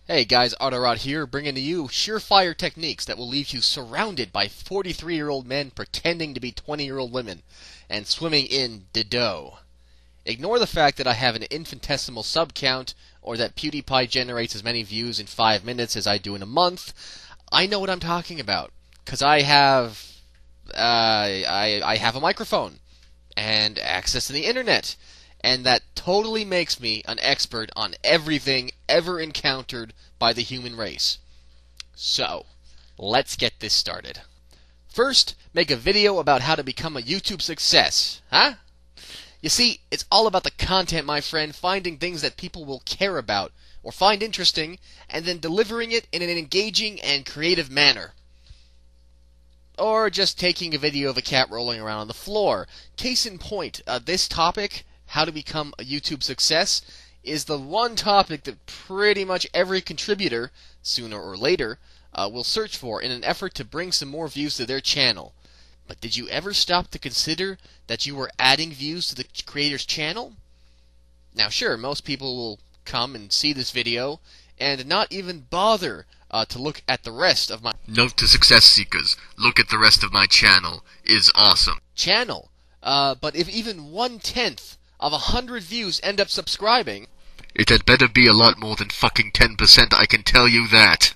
Hey guys, Autorod here, bringing to you surefire techniques that will leave you surrounded by 43-year-old men pretending to be 20-year-old women and swimming in the dough. Ignore the fact that I have an infinitesimal sub count or that PewDiePie generates as many views in 5 minutes as I do in a month. I know what I'm talking about, because I have a microphone and access to the internet. And that totally makes me an expert on everything ever encountered by the human race. So, let's get this started. First, make a video about how to become a YouTube success, huh? You see, it's all about the content, my friend, finding things that people will care about or find interesting, and then delivering it in an engaging and creative manner. Or just taking a video of a cat rolling around on the floor. Case in point, this topic, how to become a YouTube success, is the one topic that pretty much every contributor, sooner or later, will search for in an effort to bring some more views to their channel. But did you ever stop to consider that you were adding views to the creator's channel? Now sure, most people will come and see this video and not even bother to look at the rest of my Note to success seekers, look at the rest of my channel, is awesome. channel. But if even 1/10 of 100 views end up subscribing, It had better be a lot more than fucking 10%, I can tell you that.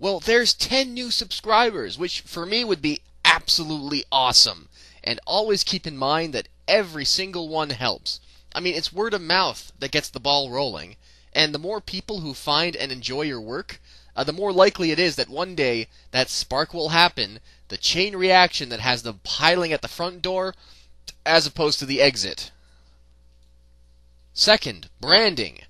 well, there's 10 new subscribers, which for me would be absolutely awesome. And always keep in mind that every single one helps. I mean, it's word of mouth that gets the ball rolling. And the more people who find and enjoy your work, the more likely it is that one day that spark will happen, the chain reaction that has them piling at the front door, as opposed to the exit. Second, branding.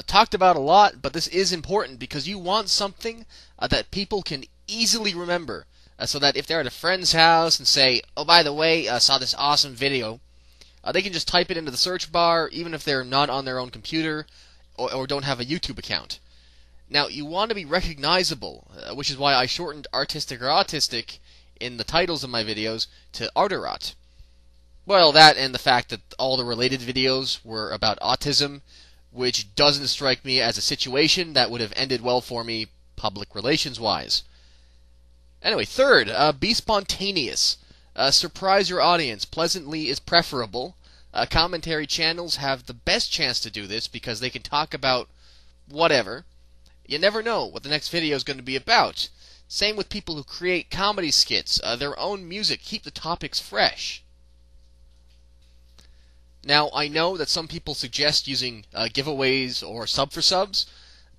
Talked about a lot, but this is important because you want something that people can easily remember, so that if they're at a friend's house and say, oh, by the way, I saw this awesome video, they can just type it into the search bar, even if they're not on their own computer or don't have a YouTube account. Now, you want to be recognizable, which is why I shortened Artistic or Autistic in the titles of my videos to Arterot. Well, that and the fact that all the related videos were about autism, which doesn't strike me as a situation that would have ended well for me public relations-wise. Anyway, third, be spontaneous. Surprise your audience. Pleasantly is preferable. Commentary channels have the best chance to do this because they can talk about whatever. You never know what the next video is going to be about. Same with people who create comedy skits, their own music. Keep the topics fresh. Now, I know that some people suggest using giveaways or sub for subs.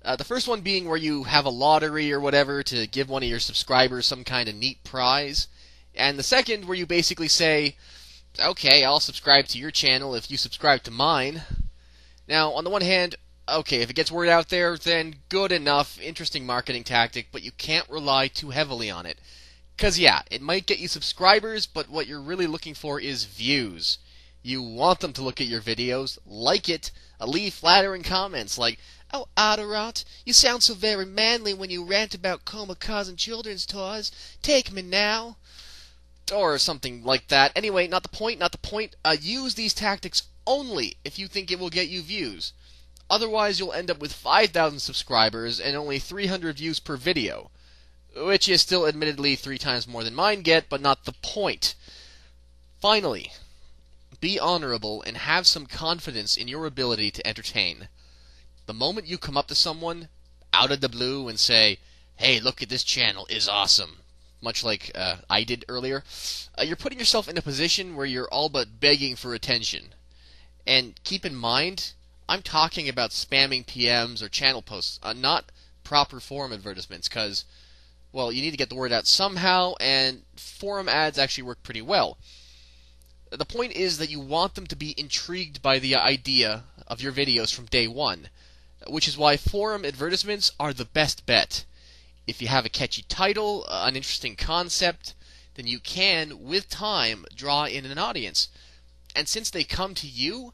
The first one being where you have a lottery or whatever to give one of your subscribers some kind of neat prize. And the second where you basically say, okay, I'll subscribe to your channel if you subscribe to mine. Now, on the one hand, okay, if it gets word out there, then good enough, interesting marketing tactic, but you can't rely too heavily on it. Because, yeah, it might get you subscribers, but what you're really looking for is views. You want them to look at your videos, like it, leave flattering comments like, oh, Otterot, you sound so very manly when you rant about Coma and children's toys. Take me now. Or something like that. Anyway, not the point, not the point. Use these tactics only if you think it will get you views. Otherwise, you'll end up with 5,000 subscribers and only 300 views per video. Which is still admittedly 3 times more than mine get, but not the point. Finally, be honorable and have some confidence in your ability to entertain. The moment you come up to someone out of the blue and say, hey, look at this channel, is awesome, much like I did earlier, you're putting yourself in a position where you're all but begging for attention. And keep in mind, I'm talking about spamming PMs or channel posts, not proper forum advertisements, because, well, you need to get the word out somehow, and forum ads actually work pretty well. The point is that you want them to be intrigued by the idea of your videos from day one, which is why forum advertisements are the best bet. If you have a catchy title, an interesting concept, then you can, with time, draw in an audience. And since they come to you,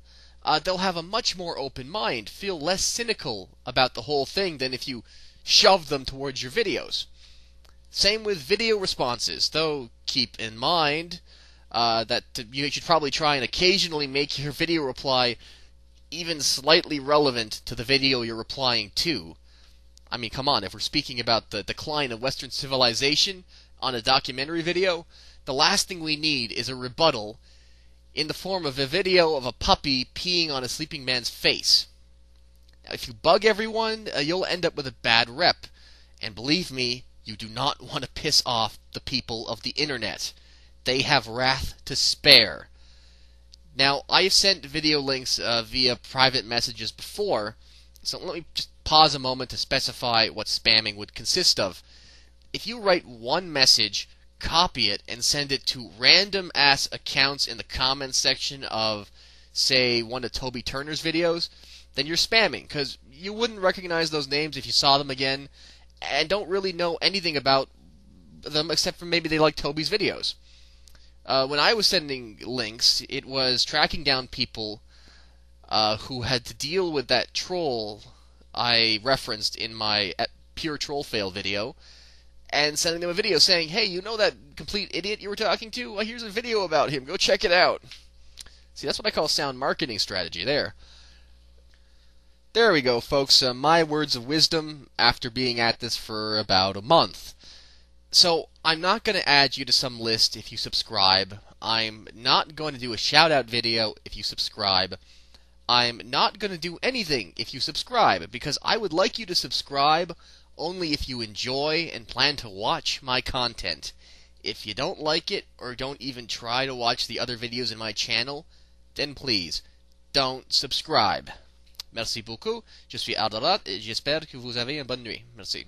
they'll have a much more open mind, feel less cynical about the whole thing than if you shove them towards your videos. Same with video responses, though keep in mind that you should probably try and occasionally make your video reply even slightly relevant to the video you're replying to. I mean, come on, if we're speaking about the decline of Western civilization on a documentary video, the last thing we need is a rebuttal in the form of a video of a puppy peeing on a sleeping man's face. Now, if you bug everyone, you'll end up with a bad rep. And believe me, you do not want to piss off the people of the internet. They have wrath to spare. Now, I have sent video links via private messages before, so let me just pause a moment to specify what spamming would consist of. If you write one message, copy it, and send it to random-ass accounts in the comments section of, say, one of Toby Turner's videos, then you're spamming, because you wouldn't recognize those names if you saw them again, and don't really know anything about them except for maybe they like Toby's videos. When I was sending links, it was tracking down people who had to deal with that troll I referenced in my pure troll fail video, and sending them a video saying, hey, you know that complete idiot you were talking to? Well, here's a video about him. Go check it out. See, that's what I call sound marketing strategy there. There we go, folks. My words of wisdom after being at this for about a month. So, I'm not going to add you to some list if you subscribe. I'm not going to do a shout-out video if you subscribe. I'm not going to do anything if you subscribe, because I would like you to subscribe only if you enjoy and plan to watch my content. If you don't like it, or don't even try to watch the other videos in my channel, then please, don't subscribe. Merci beaucoup. Je suis Ardalat et j'espère que vous avez une bonne nuit. Merci.